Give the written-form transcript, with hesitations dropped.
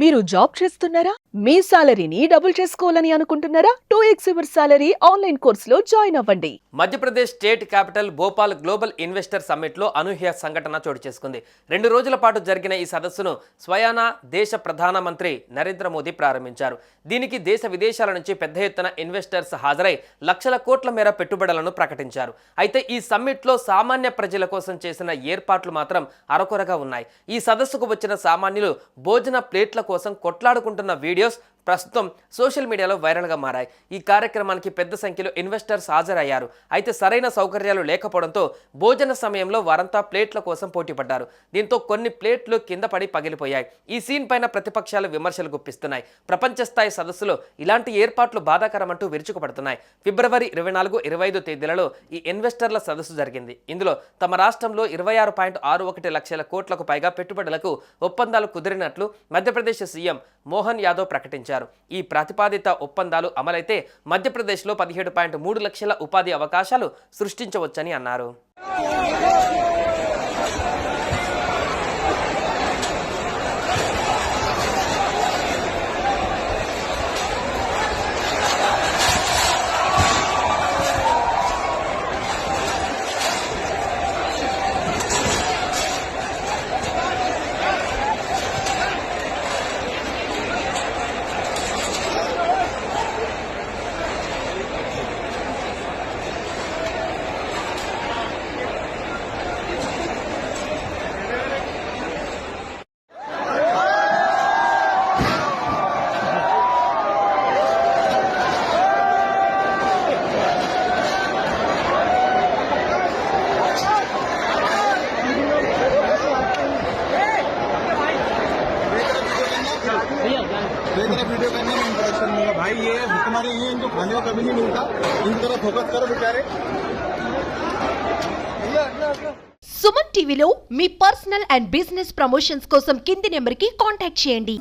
మీరు జాబ్ చేస్తున్నారా? మీ సాలరీని డబుల్ చేసుకోవాలని అనుకుంటున్నారా? 2x యువర్ సాలరీ ఆన్లైన్ కోర్సులో జాయిన్ అవ్వండి. Madhya Pradesh state capital Bhopal global investor సమ్మిట్లో అనూహ్య సంఘటన చోటు చేసుకుంది. 2 రోజుల పాటు జరిగిన ఈ సదస్సును స్వయానా దేశ ప్రధానమంత్రి నరేంద్ర మోదీ ప్రారంభించారు. దీనికి దేశ విదేశాల నుంచి పెద్ద ఎత్తున ఇన్వెస్టర్స్ హాజరై లక్షల కోట్ల మేర పెట్టుబడులను ప్రకటించారు. అయితే ఈ సమ్మిట్లో సామాన్య ప్రజల కోసం చేసిన ఏర్పాట్లు మాత్రం అరకొరగా ఉన్నాయి. ఈ సదస్సుకు వచ్చిన సామాన్యులు భోజన ప్లేట్ల కోసం కొట్లాడుకుంటున్న వీడియోస్ ప్రస్తుతం సోషల్ మీడియాలో వైరల్గా మారాయి. ఈ కార్యక్రమానికి పెద్ద సంఖ్యలో ఇన్వెస్టర్స్ హాజరయ్యారు. అయితే సరైన సౌకర్యాలు లేకపోవడంతో భోజన సమయంలో వారంతా ప్లేట్ల కోసం పోటీపడ్డారు. దీంతో కొన్ని ప్లేట్లు కింద పడి పగిలిపోయాయి. ఈ సీన్ పైన ప్రతిపక్షాలు విమర్శలు గుప్పిస్తున్నాయి. ప్రపంచ స్థాయి సదస్సులో ఇలాంటి ఏర్పాట్లు బాధాకరమంటూ విరుచుకుపడుతున్నాయి. ఫిబ్రవరి 24, 25 తేదీలలో ఈ ఇన్వెస్టర్ల సదస్సు జరిగింది. ఇందులో తమ రాష్ట్రంలో 26.61 లక్షల కోట్లకు పైగా పెట్టుబడులకు ఒప్పందాలు కుదిరినట్లు మధ్యప్రదేశ్ సీఎం మోహన్ యాదవ్ ప్రకటించారు. ఈ ప్రతిపాదిత ఒప్పందాలు అమలైతే మధ్యప్రదేశ్లో 17.3 లక్షల ఉపాధి అవకాశాలు సృష్టించవచ్చని అన్నారు. वीडियो करने में इंटरेक्शन नहीं है भाई। ये तुम्हारे ये इनको खाने को कभी नहीं मिलता, इनकी तरफ फोकस करो बेचारे। సుమన్ టీవీలో మీ పర్సనల్ అండ్ బిజినెస్ ప్రమోషన్స్ కోసం కింది నెంబర్కి కాంటాక్ట్ చేయండి.